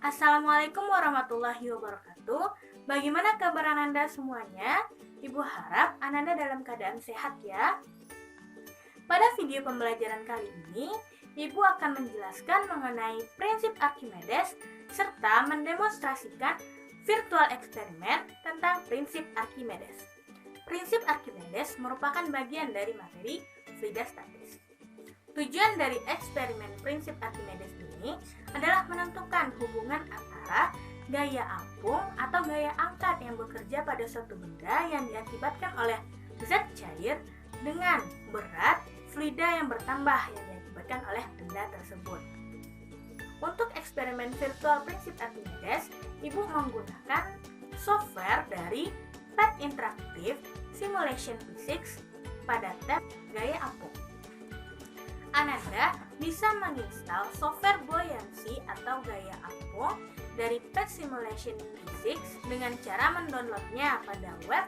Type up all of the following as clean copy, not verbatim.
Assalamualaikum warahmatullahi wabarakatuh. Bagaimana kabar Ananda semuanya? Ibu harap Ananda dalam keadaan sehat ya. Pada video pembelajaran kali ini, Ibu akan menjelaskan mengenai prinsip Archimedes serta mendemonstrasikan virtual eksperimen tentang prinsip Archimedes. Prinsip Archimedes merupakan bagian dari materi fluida statis. Tujuan dari eksperimen prinsip Archimedes ini adalah menentukan hubungan antara gaya apung atau gaya angkat yang bekerja pada suatu benda yang diakibatkan oleh zat cair dengan berat fluida yang bertambah yang diakibatkan oleh benda tersebut. Untuk eksperimen virtual prinsip Archimedes, Ibu menggunakan software dari PET Interactive Simulation Physics pada tab gaya apung. Ananda bisa menginstal software buoyancy atau gaya apung dari PET Simulation Physics dengan cara mendownloadnya pada web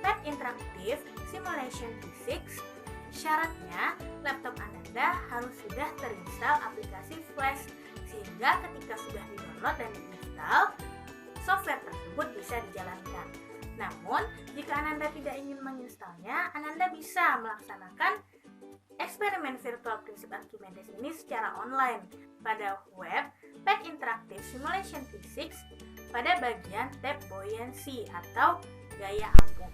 PET Interactive Simulation Physics. Syaratnya, laptop Ananda harus sudah terinstall aplikasi Flash sehingga ketika sudah di-download dan diinstal, software tersebut bisa dijalankan. Namun, jika Ananda tidak ingin menginstalnya, Ananda bisa melaksanakan eksperimen virtual prinsip Archimedes ini secara online pada web PET Interactive Simulation Physics pada bagian tab buoyancy atau gaya apung.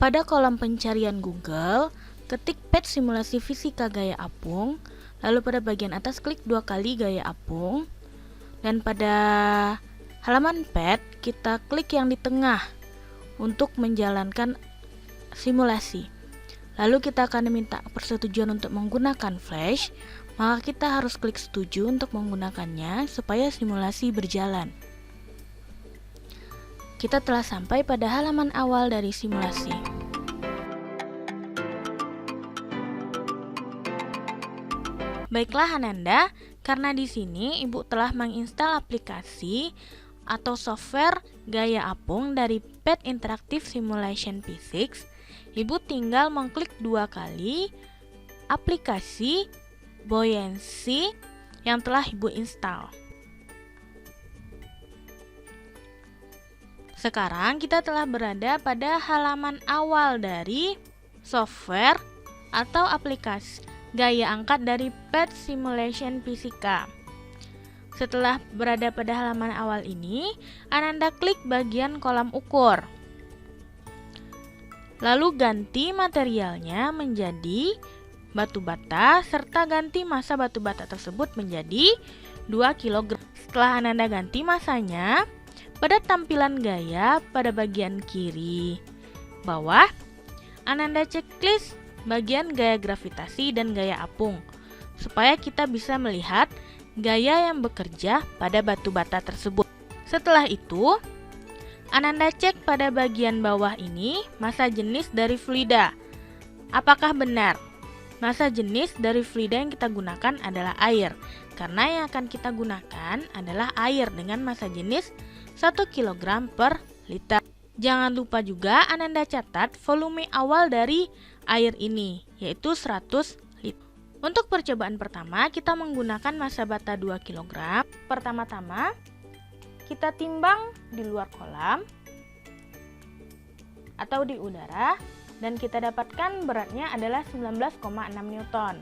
Pada kolom pencarian Google, ketik PET simulasi fisika gaya apung, lalu pada bagian atas klik 2 kali gaya apung, dan pada halaman PET kita klik yang di tengah untuk menjalankan simulasi. Lalu kita akan diminta persetujuan untuk menggunakan Flash, maka kita harus klik setuju untuk menggunakannya supaya simulasi berjalan. Kita telah sampai pada halaman awal dari simulasi. Baiklah Ananda, karena di sini Ibu telah menginstal aplikasi atau software gaya apung dari PET Interactive Simulation Physics, Ibu tinggal mengklik 2 kali aplikasi buoyancy yang telah Ibu install. Sekarang kita telah berada pada halaman awal dari software atau aplikasi gaya angkat dari PET Simulation Fisika. Setelah berada pada halaman awal ini, Ananda klik bagian kolam ukur. Lalu ganti materialnya menjadi batu bata serta ganti massa batu bata tersebut menjadi 2 kg. Setelah Ananda ganti massanya, pada tampilan gaya pada bagian kiri bawah, Ananda checklist bagian gaya gravitasi dan gaya apung supaya kita bisa melihat gaya yang bekerja pada batu bata tersebut. Setelah itu, Ananda cek pada bagian bawah ini massa jenis dari fluida. Apakah benar? Massa jenis dari fluida yang kita gunakan adalah air, karena yang akan kita gunakan adalah air dengan massa jenis 1 kg per liter. Jangan lupa juga Ananda catat volume awal dari air ini, yaitu 100 liter. Untuk percobaan pertama, kita menggunakan massa bata 2 kg. Pertama-tama, kita timbang di luar kolam atau di udara, dan kita dapatkan beratnya adalah 19,6 Newton.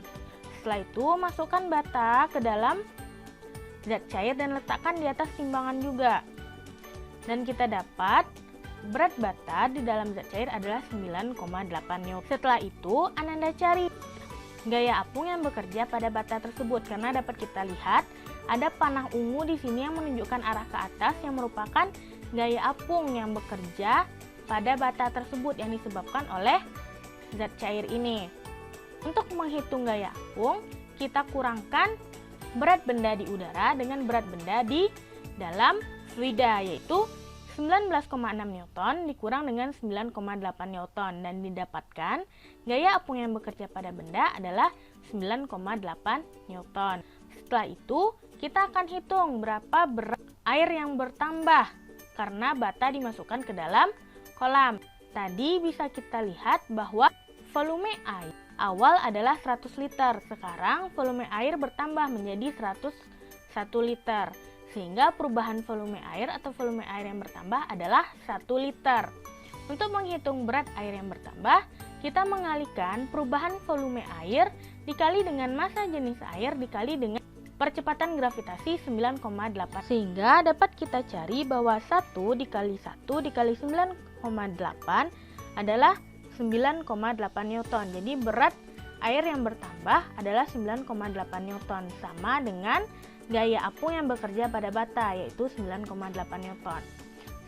Setelah itu, masukkan bata ke dalam zat cair dan letakkan di atas timbangan juga. Dan kita dapat berat bata di dalam zat cair adalah 9,8 Newton. Setelah itu, Ananda cari gaya apung yang bekerja pada bata tersebut, karena dapat kita lihat ada panah ungu di sini yang menunjukkan arah ke atas yang merupakan gaya apung yang bekerja pada bata tersebut yang disebabkan oleh zat cair ini. Untuk menghitung gaya apung, kita kurangkan berat benda di udara dengan berat benda di dalam fluida, yaitu 19,6 Newton dikurang dengan 9,8 Newton, dan didapatkan gaya apung yang bekerja pada benda adalah 9,8 Newton. Setelah itu, kita akan hitung berapa berat air yang bertambah karena bata dimasukkan ke dalam kolam. Tadi bisa kita lihat bahwa volume air awal adalah 100 liter, sekarang volume air bertambah menjadi 101 liter. Sehingga perubahan volume air atau volume air yang bertambah adalah 1 liter. Untuk menghitung berat air yang bertambah, kita mengalihkan perubahan volume air dikali dengan massa jenis air dikali dengan percepatan gravitasi 9,8. Sehingga dapat kita cari bahwa 1 dikali 1 dikali 9,8 adalah 9,8 Newton. Jadi berat air yang bertambah adalah 9,8 Newton, sama dengan gaya apung yang bekerja pada bata, yaitu 9,8 Newton.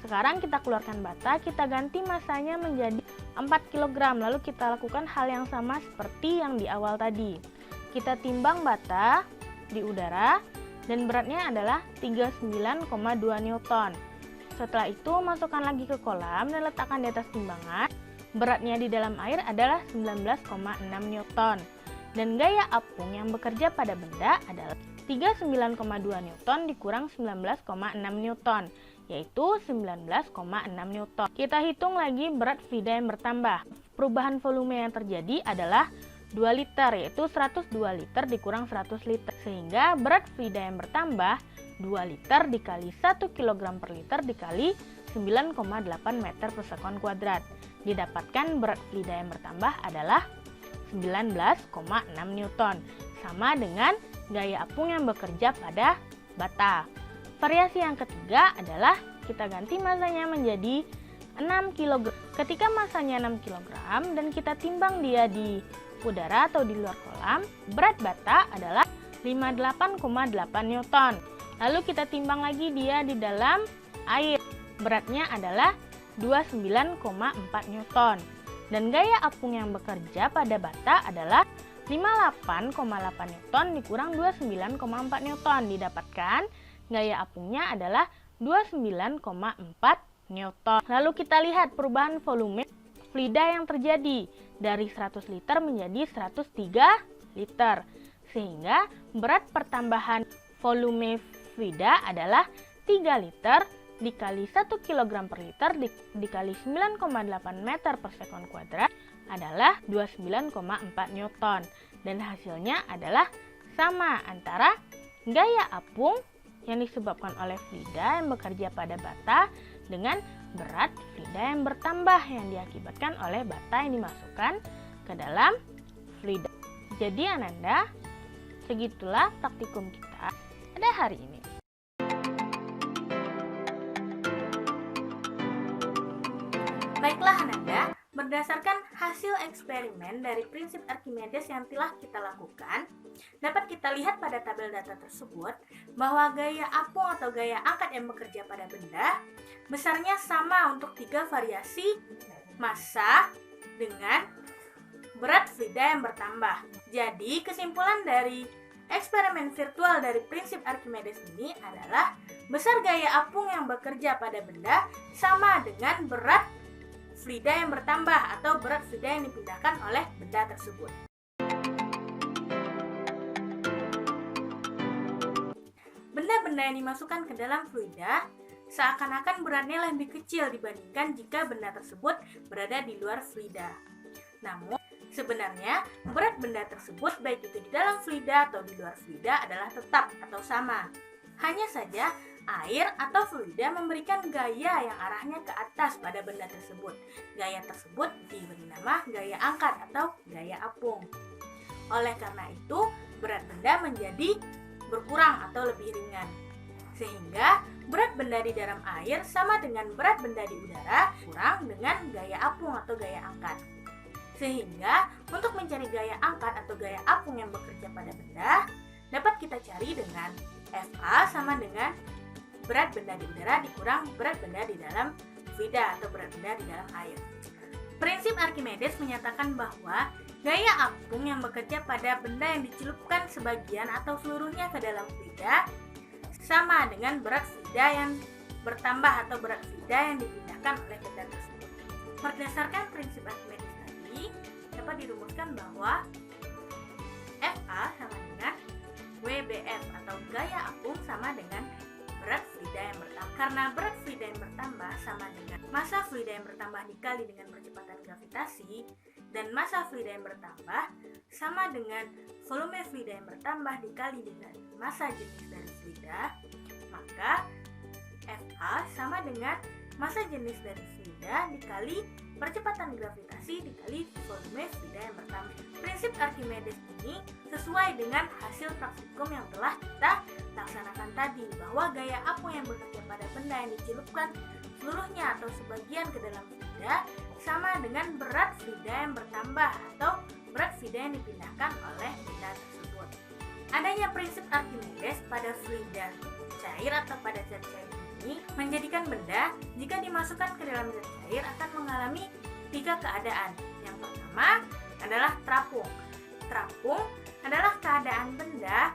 Sekarang kita keluarkan bata, kita ganti massanya menjadi 4 kg. Lalu kita lakukan hal yang sama seperti yang di awal tadi. Kita timbang bata di udara dan beratnya adalah 39,2 Newton. Setelah itu masukkan lagi ke kolam dan letakkan di atas timbangan. Beratnya di dalam air adalah 19,6 Newton. Dan gaya apung yang bekerja pada benda adalah 39,2 Newton dikurang 19,6 Newton, yaitu 19,6 Newton. Kita hitung lagi berat fluida yang bertambah. Perubahan volume yang terjadi adalah 2 liter, yaitu 102 liter dikurang 100 liter. Sehingga berat fluida yang bertambah 2 liter dikali 1 kg per liter dikali 9,8 meter per sekon kuadrat. Didapatkan berat fluida yang bertambah adalah 19,6 Newton, sama dengan gaya apung yang bekerja pada bata. Variasi yang ketiga adalah kita ganti massanya menjadi 6 kg. Ketika massanya 6 kg dan kita timbang dia di udara atau di luar kolam, berat bata adalah 58,8 Newton. Lalu kita timbang lagi dia di dalam air, beratnya adalah 29,4 Newton. Dan gaya apung yang bekerja pada bata adalah 58,8 Newton dikurang 29,4 Newton. Didapatkan gaya apungnya adalah 29,4 Newton. Lalu kita lihat perubahan volume fluida yang terjadi dari 100 liter menjadi 103 liter. Sehingga berat pertambahan volume fluida adalah 3 liter dikali 1 kg per liter dikali 9,8 meter per sekon kuadrat adalah 29,4 Newton. Dan hasilnya adalah sama antara gaya apung yang disebabkan oleh fluida yang bekerja pada bata dengan berat fluida yang bertambah yang diakibatkan oleh bata yang dimasukkan ke dalam fluida. Jadi Ananda, segitulah praktikum kita pada hari ini. Baiklah Ananda, berdasarkan hasil eksperimen dari prinsip Archimedes yang telah kita lakukan, dapat kita lihat pada tabel data tersebut bahwa gaya apung atau gaya angkat yang bekerja pada benda besarnya sama untuk 3 variasi massa dengan berat fluida yang bertambah. Jadi kesimpulan dari eksperimen virtual dari prinsip Archimedes ini adalah besar gaya apung yang bekerja pada benda sama dengan berat fluida yang bertambah atau berat fluida yang dipindahkan oleh benda tersebut. Benda-benda yang dimasukkan ke dalam fluida seakan-akan beratnya lebih kecil dibandingkan jika benda tersebut berada di luar fluida. Namun, sebenarnya berat benda tersebut baik itu di dalam fluida atau di luar fluida adalah tetap atau sama. Hanya saja air atau fluida memberikan gaya yang arahnya ke atas pada benda tersebut. Gaya tersebut diberi nama gaya angkat atau gaya apung. Oleh karena itu, berat benda menjadi berkurang atau lebih ringan. Sehingga berat benda di dalam air sama dengan berat benda di udara kurang dengan gaya apung atau gaya angkat. Sehingga untuk mencari gaya angkat atau gaya apung yang bekerja pada benda, dapat kita cari dengan Fa sama dengan berat benda di udara dikurang berat benda di dalam fluida atau berat benda di dalam air. Prinsip Archimedes menyatakan bahwa gaya apung yang bekerja pada benda yang dicelupkan sebagian atau seluruhnya ke dalam fluida sama dengan berat fluida yang bertambah atau berat fluida yang dipindahkan oleh benda tersebut. Berdasarkan prinsip Archimedes tadi, dapat dirumuskan bahwa Fa sama dengan WBF atau gaya apung sama dengan berat fluida yang bertambah. Karena berat fluida yang bertambah sama dengan massa fluida yang bertambah dikali dengan percepatan gravitasi, dan massa fluida yang bertambah sama dengan volume fluida yang bertambah dikali dengan massa jenis dari fluida, maka FA sama dengan massa jenis dari fluida dikali percepatan gravitasi dikali volume fluida yang bertambah. Prinsip Archimedes ini sesuai dengan hasil praktikum yang telah kita laksanakan tadi, bahwa gaya apung yang bekerja pada benda yang dicelupkan seluruhnya atau sebagian ke dalam fluida sama dengan berat fluida yang bertambah atau berat fluida yang dipindahkan oleh benda tersebut. Adanya prinsip Archimedes pada fluida cair atau pada zat cair ini menjadikan benda jika dimasukkan ke dalam zat cair akan mengalami 3 keadaan. Yang pertama adalah terapung. Terapung adalah keadaan benda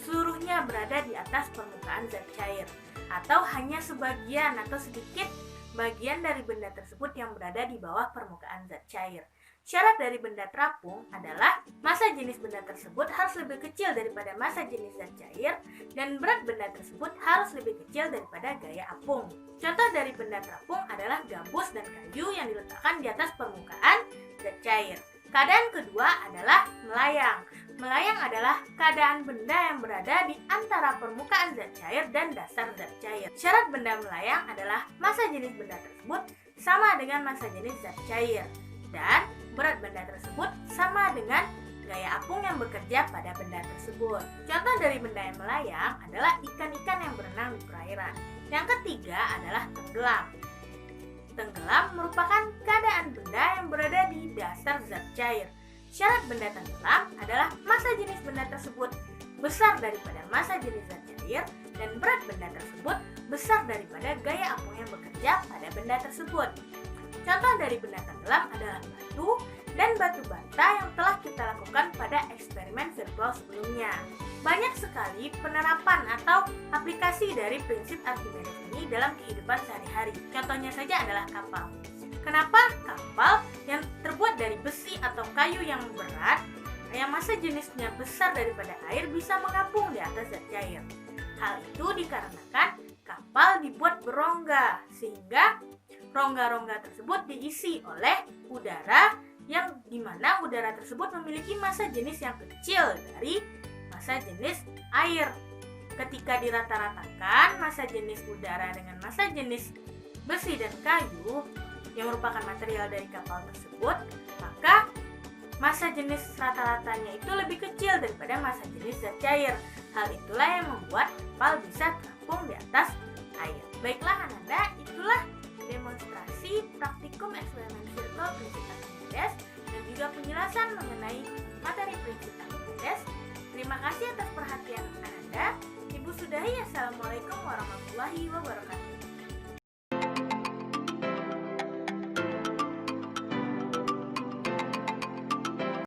seluruhnya berada di atas permukaan zat cair, atau hanya sebagian atau sedikit bagian dari benda tersebut yang berada di bawah permukaan zat cair. Syarat dari benda terapung adalah massa jenis benda tersebut harus lebih kecil daripada massa jenis zat cair dan berat benda tersebut harus lebih kecil daripada gaya apung. Contoh dari benda terapung adalah gabus dan kayu yang diletakkan di atas permukaan zat cair. Keadaan kedua adalah melayang. Melayang adalah keadaan benda yang berada di antara permukaan zat cair dan dasar zat cair. Syarat benda melayang adalah massa jenis benda tersebut sama dengan massa jenis zat cair dan berat benda tersebut sama dengan gaya apung yang bekerja pada benda tersebut. Contoh dari benda yang melayang adalah ikan-ikan yang berenang di perairan. Yang ketiga adalah tenggelam. Tenggelam merupakan keadaan benda yang berada di dasar zat cair. Syarat benda tenggelam adalah massa jenis benda tersebut besar daripada massa jenis zat cair dan berat benda tersebut besar daripada gaya apung yang bekerja pada benda tersebut. Contoh dari benda tenggelam adalah batu dan batu bata yang telah kita lakukan pada eksperimen virtual sebelumnya. Banyak sekali penerapan atau aplikasi dari prinsip Archimedes ini dalam kehidupan sehari-hari. Contohnya saja adalah kapal. Kenapa kapal yang terbuat dari besi atau kayu yang berat, yang massa jenisnya besar daripada air bisa mengapung di atas zat cair? Hal itu dikarenakan kapal dibuat berongga, sehingga rongga-rongga tersebut diisi oleh udara yang dimana udara tersebut memiliki massa jenis yang kecil dari massa jenis air. Ketika dirata-ratakan massa jenis udara dengan massa jenis besi dan kayu yang merupakan material dari kapal tersebut, maka massa jenis rata-ratanya itu lebih kecil daripada massa jenis zat cair. Hal itulah yang membuat kapal bisa terapung di atas air. Baiklah Ananda, itulah demonstrasi praktikum eksperimen virtual prinsip Archimedes dan juga penjelasan mengenai materi prinsip Archimedes. Terima kasih atas perhatian Ananda. Ibu sudahi, assalamualaikum warahmatullahi wabarakatuh.